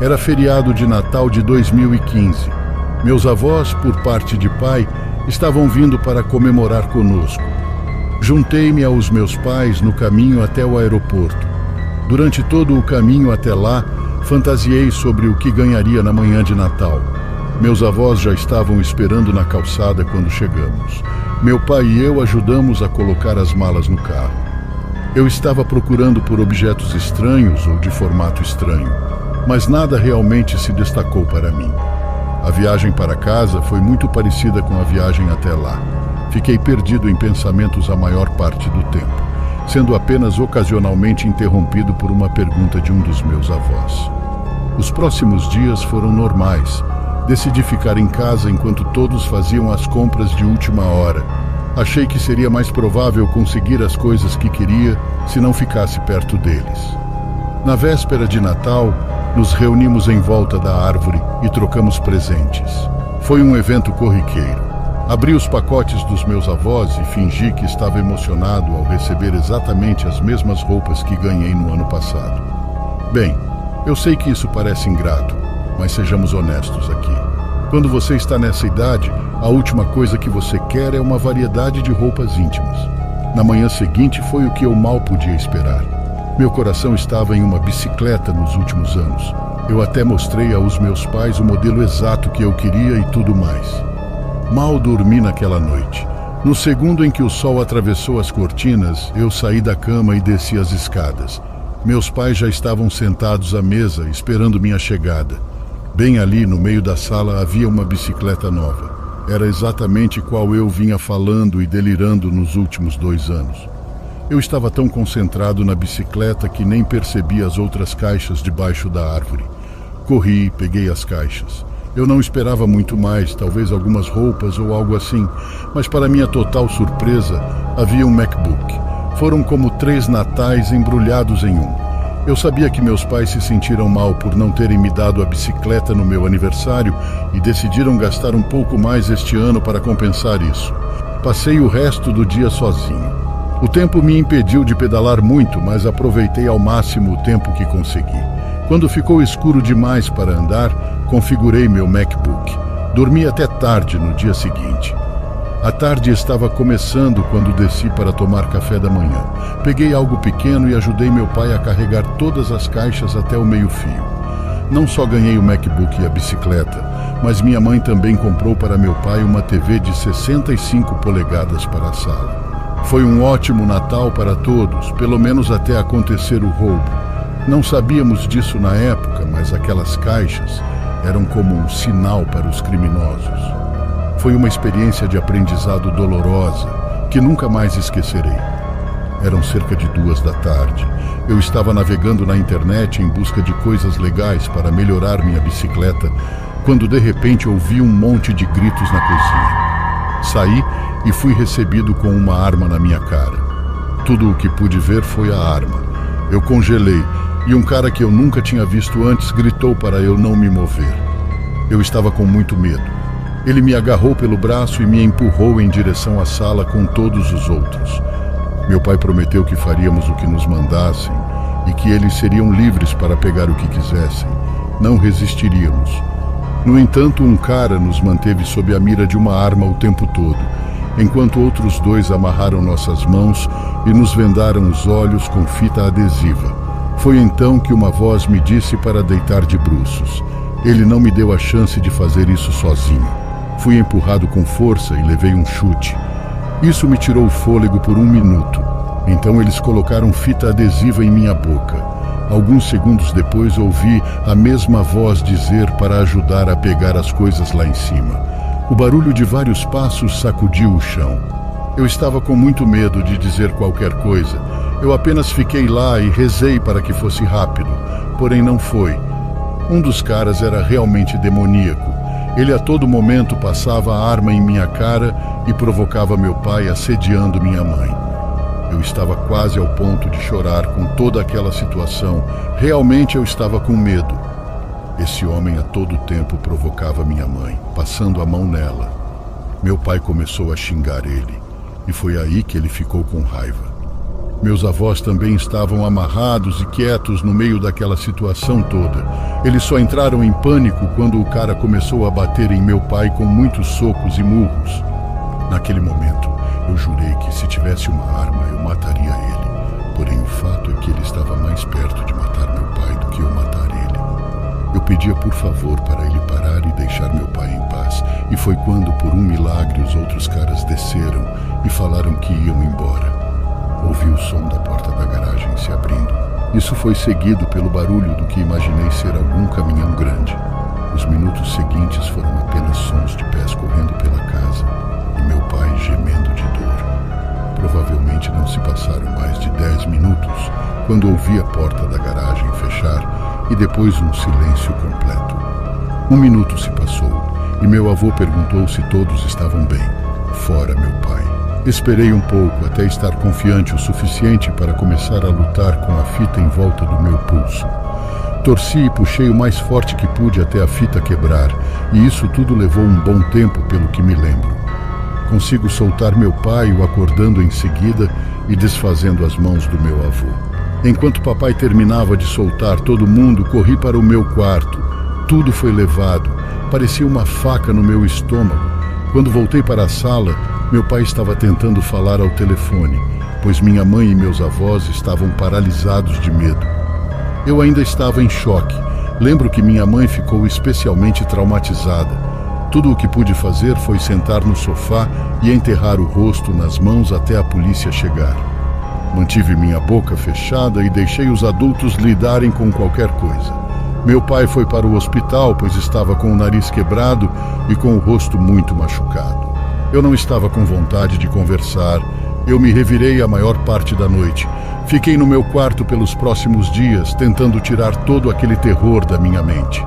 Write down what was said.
Era feriado de Natal de 2015. Meus avós, por parte de pai, estavam vindo para comemorar conosco. Juntei-me aos meus pais no caminho até o aeroporto. Durante todo o caminho até lá, fantasiei sobre o que ganharia na manhã de Natal. Meus avós já estavam esperando na calçada quando chegamos. Meu pai e eu ajudamos a colocar as malas no carro. Eu estava procurando por objetos estranhos ou de formato estranho, mas nada realmente se destacou para mim. A viagem para casa foi muito parecida com a viagem até lá. Fiquei perdido em pensamentos a maior parte do tempo, sendo apenas ocasionalmente interrompido por uma pergunta de um dos meus avós. Os próximos dias foram normais. Decidi ficar em casa enquanto todos faziam as compras de última hora. Achei que seria mais provável conseguir as coisas que queria se não ficasse perto deles. Na véspera de Natal, nos reunimos em volta da árvore e trocamos presentes. Foi um evento corriqueiro. Abri os pacotes dos meus avós e fingi que estava emocionado ao receber exatamente as mesmas roupas que ganhei no ano passado. Bem, eu sei que isso parece ingrato, mas sejamos honestos aqui. Quando você está nessa idade, a última coisa que você quer é uma variedade de roupas íntimas. Na manhã seguinte foi o que eu mal podia esperar. Meu coração estava em uma bicicleta nos últimos anos. Eu até mostrei aos meus pais o modelo exato que eu queria e tudo mais. Mal dormi naquela noite. No segundo em que o sol atravessou as cortinas, eu saí da cama e desci as escadas. Meus pais já estavam sentados à mesa, esperando minha chegada. Bem ali, no meio da sala, havia uma bicicleta nova. Era exatamente qual eu vinha falando e delirando nos últimos 2 anos. Eu estava tão concentrado na bicicleta que nem percebi as outras caixas debaixo da árvore. Corri, peguei as caixas. Eu não esperava muito mais, talvez algumas roupas ou algo assim, mas para minha total surpresa, havia um MacBook. Foram como 3 natais embrulhados em um. Eu sabia que meus pais se sentiram mal por não terem me dado a bicicleta no meu aniversário e decidiram gastar um pouco mais este ano para compensar isso. Passei o resto do dia sozinho. O tempo me impediu de pedalar muito, mas aproveitei ao máximo o tempo que consegui. Quando ficou escuro demais para andar, configurei meu MacBook. Dormi até tarde no dia seguinte. A tarde estava começando quando desci para tomar café da manhã. Peguei algo pequeno e ajudei meu pai a carregar todas as caixas até o meio-fio. Não só ganhei o MacBook e a bicicleta, mas minha mãe também comprou para meu pai uma TV de 65 polegadas para a sala. Foi um ótimo Natal para todos, pelo menos até acontecer o roubo. Não sabíamos disso na época, mas aquelas caixas eram como um sinal para os criminosos. Foi uma experiência de aprendizado dolorosa, que nunca mais esquecerei. Eram cerca de 2 da tarde. Eu estava navegando na internet em busca de coisas legais para melhorar minha bicicleta, quando de repente ouvi um monte de gritos na cozinha. Saí e fui recebido com uma arma na minha cara. Tudo o que pude ver foi a arma. Eu congelei e um cara que eu nunca tinha visto antes gritou para eu não me mover. Eu estava com muito medo. Ele me agarrou pelo braço e me empurrou em direção à sala com todos os outros. Meu pai prometeu que faríamos o que nos mandassem e que eles seriam livres para pegar o que quisessem. Não resistiríamos. No entanto, um cara nos manteve sob a mira de uma arma o tempo todo, enquanto outros 2 amarraram nossas mãos e nos vendaram os olhos com fita adesiva. Foi então que uma voz me disse para deitar de bruços. Ele não me deu a chance de fazer isso sozinho. Fui empurrado com força e levei um chute. Isso me tirou o fôlego por 1 minuto. Então eles colocaram fita adesiva em minha boca. Alguns segundos depois ouvi a mesma voz dizer para ajudar a pegar as coisas lá em cima. O barulho de vários passos sacudiu o chão. Eu estava com muito medo de dizer qualquer coisa. Eu apenas fiquei lá e rezei para que fosse rápido, porém não foi. Um dos caras era realmente demoníaco. Ele a todo momento passava a arma em minha cara e provocava meu pai assediando minha mãe. Eu estava quase ao ponto de chorar com toda aquela situação. Realmente eu estava com medo. Esse homem a todo tempo provocava minha mãe, passando a mão nela. Meu pai começou a xingar ele, e foi aí que ele ficou com raiva. Meus avós também estavam amarrados e quietos no meio daquela situação toda. Eles só entraram em pânico quando o cara começou a bater em meu pai com muitos socos e murros. Naquele momento, eu jurei que se tivesse uma arma, eu mataria ele. Porém, o fato é que ele estava mais perto de matar meu pai do que eu matar ele. Eu pedia por favor para ele parar e deixar meu pai em paz. E foi quando, por um milagre, os outros caras desceram e falaram que iam embora. Ouvi o som da porta da garagem se abrindo. Isso foi seguido pelo barulho do que imaginei ser algum caminhão grande. Os minutos seguintes foram apenas sons de pés correndo pela casa e meu pai gemendo de dor. Provavelmente não se passaram mais de 10 minutos quando ouvi a porta da garagem fechar e depois um silêncio completo. 1 minuto se passou e meu avô perguntou se todos estavam bem, fora meu pai. Esperei um pouco até estar confiante o suficiente para começar a lutar com a fita em volta do meu pulso. Torci e puxei o mais forte que pude até a fita quebrar, e isso tudo levou um bom tempo pelo que me lembro. Consigo soltar meu pai, o acordando em seguida e desfazendo as mãos do meu avô. Enquanto papai terminava de soltar todo mundo, corri para o meu quarto. Tudo foi levado. Parecia uma faca no meu estômago. Quando voltei para a sala, meu pai estava tentando falar ao telefone, pois minha mãe e meus avós estavam paralisados de medo. Eu ainda estava em choque. Lembro que minha mãe ficou especialmente traumatizada. Tudo o que pude fazer foi sentar no sofá e enterrar o rosto nas mãos até a polícia chegar. Mantive minha boca fechada e deixei os adultos lidarem com qualquer coisa. Meu pai foi para o hospital, pois estava com o nariz quebrado e com o rosto muito machucado. Eu não estava com vontade de conversar. Eu me revirei a maior parte da noite. Fiquei no meu quarto pelos próximos dias, tentando tirar todo aquele terror da minha mente.